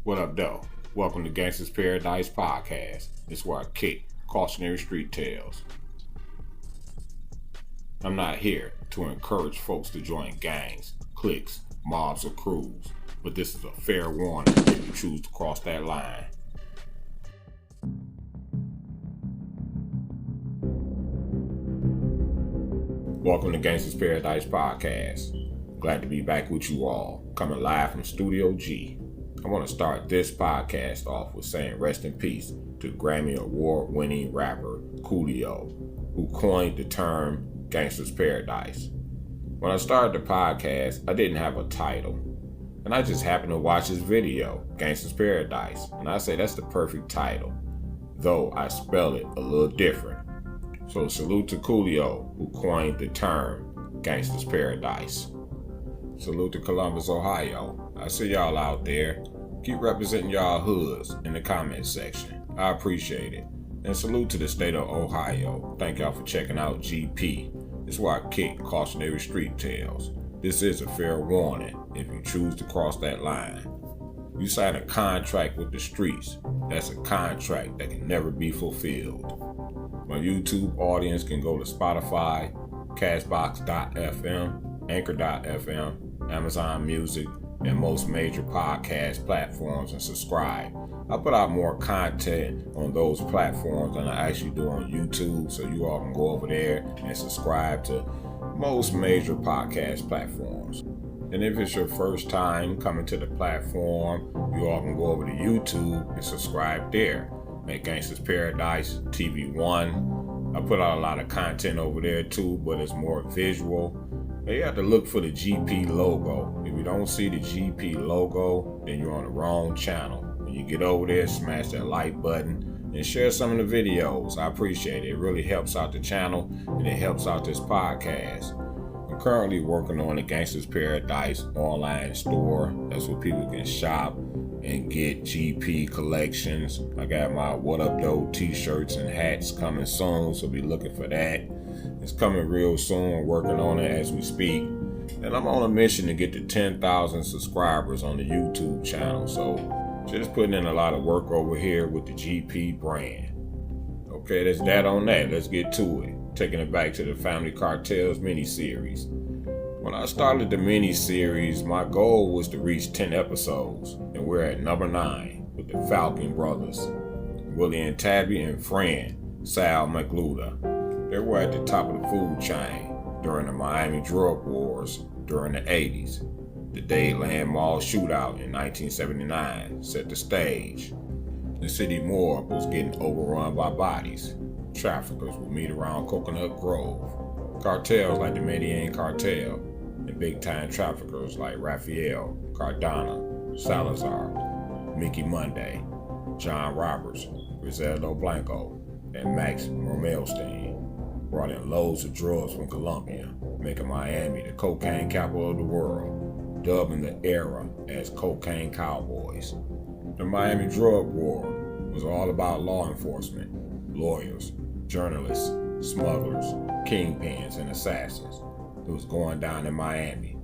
What up, though? Welcome to Gangsta's Paradise Podcast. It's where I kick cautionary street tales. I'm not here to encourage folks to join gangs, cliques, mobs, or crews, but this is a fair warning if you choose to cross that line. Welcome to Gangsta's Paradise Podcast. Glad to be back with you all, coming live from Studio G. I want to start this podcast off with saying rest in peace to Grammy Award-winning rapper Coolio, who coined the term Gangsta's Paradise. When I started the podcast, I didn't have a title, and I just happened to watch his video, Gangsta's Paradise, and I say that's the perfect title, though I spell it a little different. So salute to Coolio, who coined the term Gangsta's Paradise. Salute to Columbus, Ohio. I see y'all out there. Keep representing y'all hoods in the comment section. I appreciate it. And salute to the state of Ohio. Thank y'all for checking out GP. It's where I kick cautionary street tales. This is a fair warning if you choose to cross that line. You sign a contract with the streets. That's a contract that can never be fulfilled. My YouTube audience can go to Spotify, Castbox.fm, Anchor.fm, Amazon Music, and most major podcast platforms and subscribe. I put out more content on those platforms than I actually do on YouTube, so you all can go over there and subscribe to most major podcast platforms. And if it's your first time coming to the platform, you all can go over to YouTube and subscribe there at Gangsta's Paradise TV1. I put out a lot of content over there too, but it's more visual. You have to look for the GP logo. If you don't see the GP logo, then you're on the wrong channel. When you get over there, smash that like button and share some of the videos. I appreciate it. It really helps out the channel and it helps out this podcast. I'm currently working on the Gangsta's Paradise online store. That's where people can shop and get GP collections. I got my What Up Though t-shirts and hats coming soon, so be looking for that. It's coming real soon, working on it as we speak. And I'm on a mission to get to 10,000 subscribers on the YouTube channel. So just putting in a lot of work over here with the GP brand. Okay, that's that on that. Let's get to it. Taking it back to the Family Cartels miniseries. When I started the miniseries, my goal was to reach 10 episodes. And we're at number 9 with the Falcon brothers, Willie and Tabby and friend Sal McLuda. They were at the top of the food chain during the Miami drug wars during the 80s. The Dayland Mall shootout in 1979 set the stage. The city morgue was getting overrun by bodies. Traffickers would meet around Coconut Grove. Cartels like the Medellin Cartel and big-time traffickers like Rafael, Cardona, Salazar, Mickey Monday, John Roberts, Griseldo Blanco, and Max Romelstein brought in loads of drugs from Colombia, making Miami the cocaine capital of the world, dubbing the era as Cocaine Cowboys. The Miami drug war was all about law enforcement, lawyers, journalists, smugglers, kingpins, and assassins. It was going down in Miami.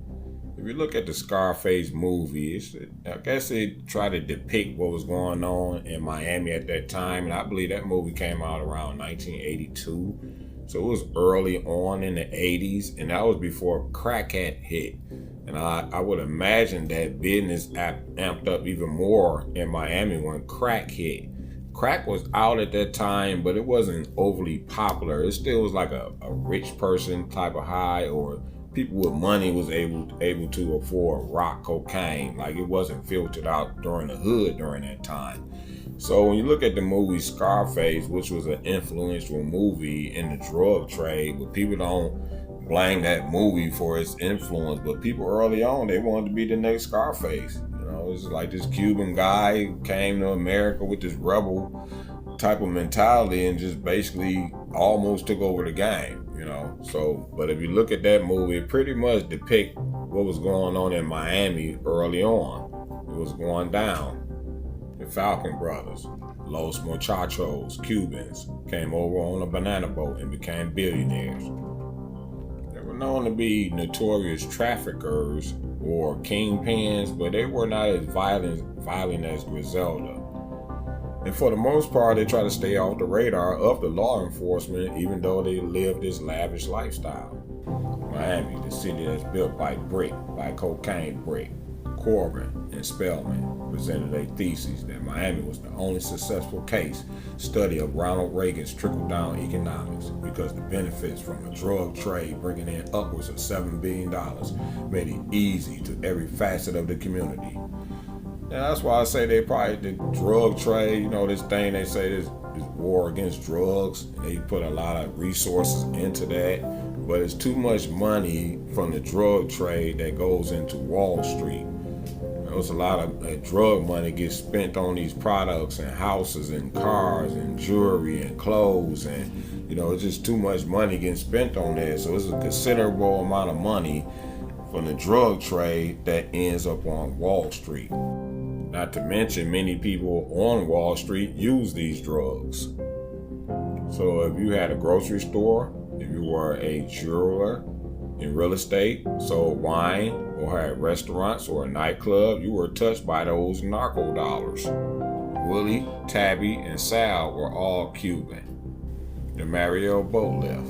If you look at the Scarface movie, I guess it tried to depict what was going on in Miami at that time, and I believe that movie came out around 1982. So it was early on in the 80s, and that was before crack had hit. And I would imagine that business amped up even more in Miami when crack hit. Crack was out at that time, but it wasn't overly popular. It still was like a rich person type of high, or people with money was able to afford rock cocaine. Like it wasn't filtered out during the hood during that time. So when you look at the movie Scarface, which was an influential movie in the drug trade, but people don't blame that movie for its influence, but people early on, they wanted to be the next Scarface. You know, it's like this Cuban guy who came to America with this rebel type of mentality and just basically almost took over the game, you know. So, but if you look at that movie, it pretty much depicts what was going on in Miami early on. It was going down. The Falcon brothers, Los Muchachos, Cubans, came over on a banana boat and became billionaires. They were known to be notorious traffickers or kingpins, but they were not as violent as Griselda. And for the most part, they try to stay off the radar of the law enforcement, even though they live this lavish lifestyle. Miami, the city that's built by brick, by cocaine brick. Corbin and Spellman presented a thesis that Miami was the only successful case study of Ronald Reagan's trickle-down economics because the benefits from a drug trade bringing in upwards of $7 billion made it easy to every facet of the community. And that's why I say they probably, the drug trade, this thing they say this war against drugs, they put a lot of resources into that, but it's too much money from the drug trade that goes into Wall Street. There's a lot of drug money gets spent on these products and houses and cars and jewelry and clothes, and it's just too much money getting spent on that. So it's a considerable amount of money from the drug trade that ends up on Wall Street. Not to mention many people on Wall Street use these drugs. So if you had a grocery store, if you were a jeweler, in real estate, sold wine, or had restaurants or a nightclub, you were touched by those narco dollars. Willie, Tabby, and Sal were all Cuban. The Mariel boat lift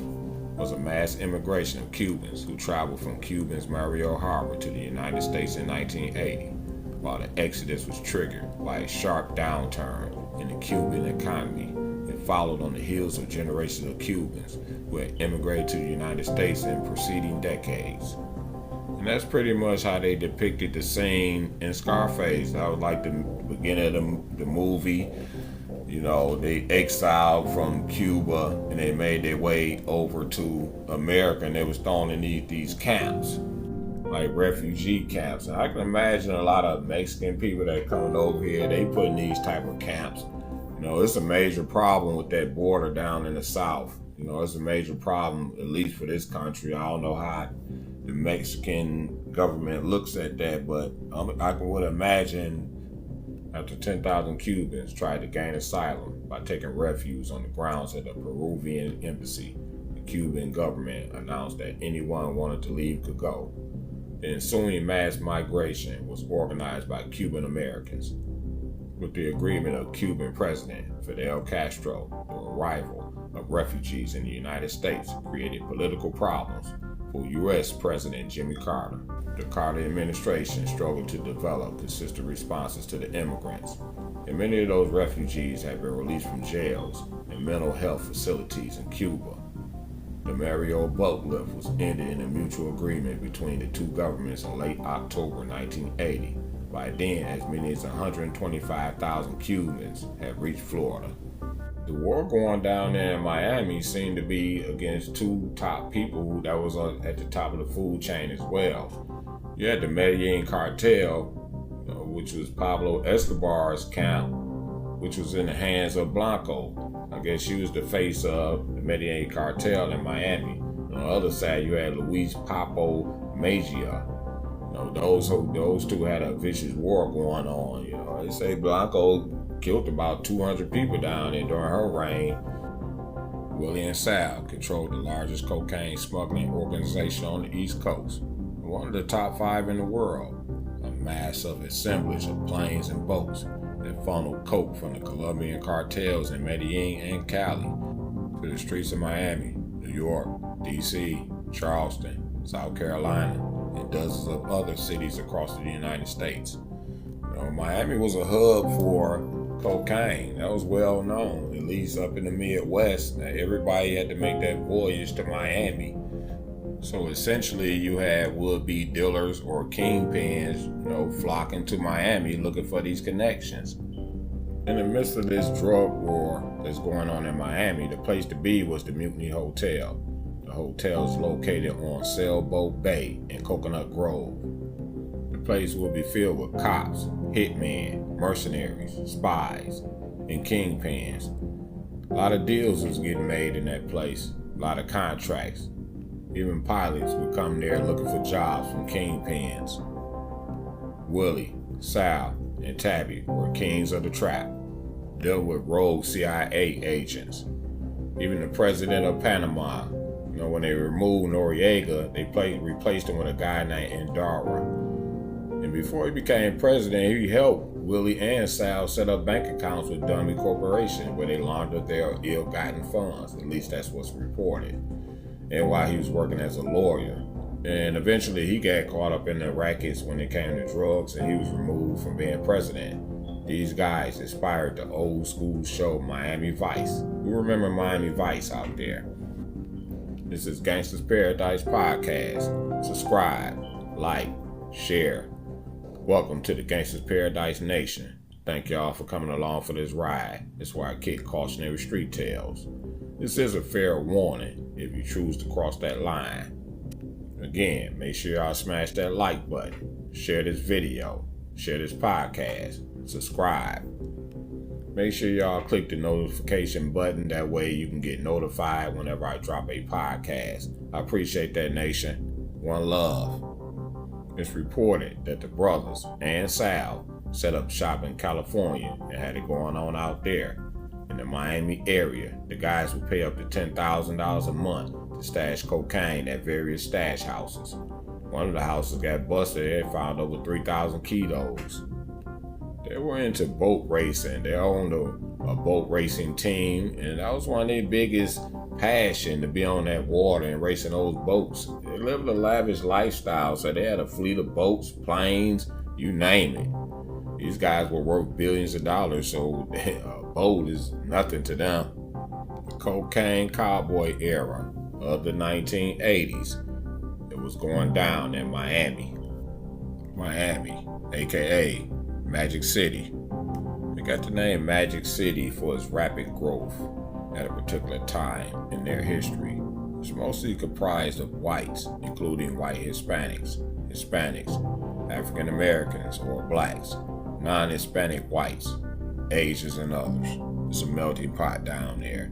was a mass immigration of Cubans who traveled from Cuba's Mariel Harbor to the United States in 1980, while the exodus was triggered by a sharp downturn in the Cuban economy. It followed on the heels of generations of Cubans who had immigrated to the United States in preceding decades. And that's pretty much how they depicted the scene in Scarface. That was like the beginning of the movie. They exiled from Cuba and they made their way over to America, and they was thrown in these camps, like refugee camps. And I can imagine a lot of Mexican people that are coming over here, they put in these type of camps. It's a major problem with that border down in the South. It's a major problem, at least for this country. I don't know how the Mexican government looks at that, but I would imagine after 10,000 Cubans tried to gain asylum by taking refuge on the grounds of the Peruvian embassy, the Cuban government announced that anyone wanted to leave could go. The ensuing mass migration was organized by Cuban Americans. With the agreement of Cuban President Fidel Castro, the arrival of refugees in the United States created political problems for U.S. President Jimmy Carter. The Carter administration struggled to develop consistent responses to the immigrants, and many of those refugees have been released from jails and mental health facilities in Cuba. The Mariel boat lift was ended in a mutual agreement between the two governments in late October 1980. By then, as many as 125,000 Cubans had reached Florida. The war going down there in Miami seemed to be against two top people that was at the top of the food chain as well. You had the Medellin cartel, which was Pablo Escobar's camp, which was in the hands of Blanco. I guess she was the face of the Medellin cartel in Miami. On the other side, you had Luis Papo Mejia. Those two had a vicious war going on. They say Blanco killed about 200 people down there during her reign. Willie and Sal controlled the largest cocaine smuggling organization on the East Coast, one of the top 5 in the world. A massive assemblage of planes and boats that funneled coke from the Colombian cartels in Medellin and Cali to the streets of Miami, New York, D.C., Charleston, South Carolina, and dozens of other cities across the United States. Miami was a hub for cocaine. That was well known, at least up in the Midwest. Everybody had to make that voyage to Miami. So essentially you had would-be dealers or kingpins, flocking to Miami looking for these connections. In the midst of this drug war that's going on in Miami, the place to be was the Mutiny Hotel. The hotel is located on Sailboat Bay in Coconut Grove. The place will be filled with cops, hitmen, mercenaries, spies, and kingpins. A lot of deals was getting made in that place, a lot of contracts. Even pilots would come there looking for jobs from kingpins. Willie, Sal, and Tabby were kings of the trap, dealing with rogue CIA agents. Even the president of Panama, when they removed Noriega, they replaced him with a guy named Endara. And before he became president, he helped Willie and Sal set up bank accounts with Dummy Corporation where they laundered their ill-gotten funds. At least that's what's reported. And while he was working as a lawyer. And eventually he got caught up in the rackets when it came to drugs and he was removed from being president. These guys inspired the old school show Miami Vice. Who remember Miami Vice out there? This is Gangsta's Paradise Podcast. Subscribe, like, share. Welcome to the Gangsta's Paradise Nation. Thank y'all for coming along for this ride. That's why I kick cautionary street tales. This is a fair warning if you choose to cross that line. Again, make sure y'all smash that like button, share this video, share this podcast, subscribe. Make sure y'all click the notification button. That way you can get notified whenever I drop a podcast. I appreciate that, nation. One love. It's reported that the brothers and Sal set up shop in California and had it going on out there. In the Miami area, the guys would pay up to $10,000 a month to stash cocaine at various stash houses. One of the houses got busted and found over 3,000 kilos. They were into boat racing. They owned a boat racing team, and that was one of their biggest passion, to be on that water and racing those boats. They lived a lavish lifestyle, so they had a fleet of boats, planes, you name it. These guys were worth billions of dollars, so a boat is nothing to them. The Cocaine Cowboy era of the 1980s, it was going down in Miami, aka Magic City. They got the name Magic City for its rapid growth at a particular time in their history. It's mostly comprised of whites, including white Hispanics, African Americans or blacks, non-Hispanic whites, Asians, and others. It's a melting pot down there.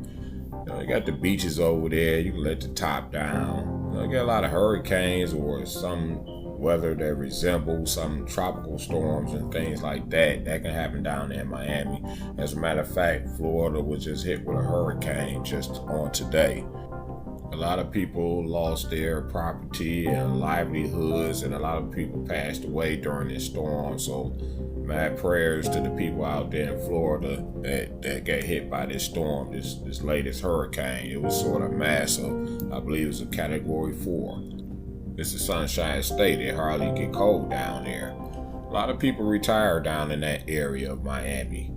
You got the beaches over there. You can let the top down. You get a lot of hurricanes or some weather that resembles some tropical storms and things like that. That can happen down there in Miami. As a matter of fact, Florida was just hit with a hurricane just on today. A lot of people lost their property and livelihoods, and a lot of people passed away during this storm. So mad prayers to the people out there in Florida that got hit by this storm, this latest hurricane. It was sort of massive. I believe it was a Category 4. This is Sunshine State. It hardly get cold down there. A lot of people retire down in that area of Miami.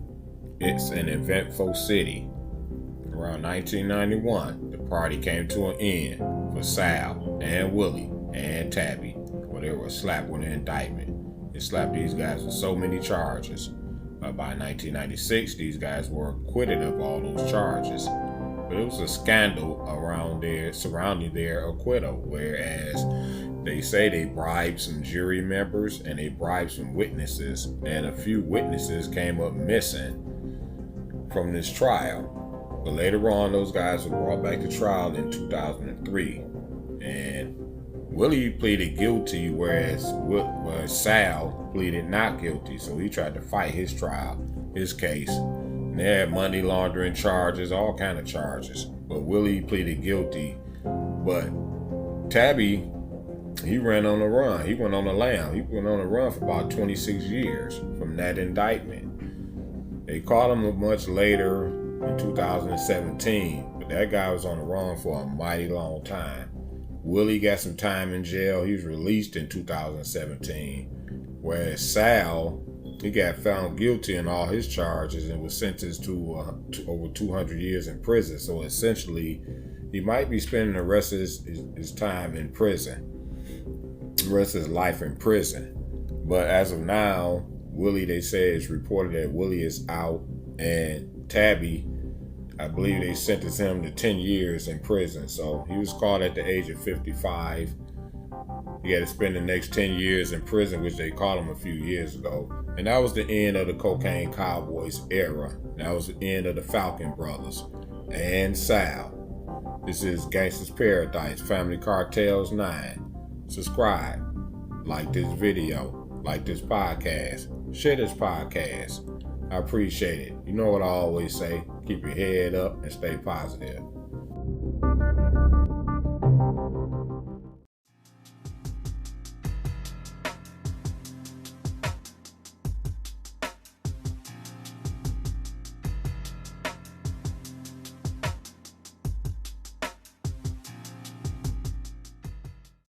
It's an eventful city. Around 1991, the party came to an end for Sal and Willie and Tabby, where they were slapped with an indictment. They slapped these guys with so many charges. By 1996, these guys were acquitted of all those charges. But it was a scandal surrounding their acquittal, whereas they say they bribed some jury members and they bribed some witnesses, and a few witnesses came up missing from this trial. But later on, those guys were brought back to trial in 2003, and Willie pleaded guilty, whereas Sal pleaded not guilty. So he tried to fight his trial, his case. They had money laundering charges, all kind of charges. But Willie pleaded guilty. But Tabby, he ran on the run. He went on the lam. He went on the run for about 26 years from that indictment. They caught him much later in 2017, but that guy was on the run for a mighty long time. Willie got some time in jail. He was released in 2017, whereas Sal, he got found guilty in all his charges and was sentenced to over 200 years in prison. So essentially, he might be spending the rest of his time in prison, the rest of his life in prison. But as of now, Willie, they say, it's reported that Willie is out, and Tabby, I believe they sentenced him to 10 years in prison. So he was caught at the age of 55. He had to spend the next 10 years in prison, which they caught him a few years ago. And that was the end of the Cocaine Cowboys era. That was the end of the Falcon Brothers and Sal. This is Gangsta's Paradise, Family Cartels 9. Subscribe, like this video, like this podcast, share this podcast. I appreciate it. You know what I always say, keep your head up and stay positive.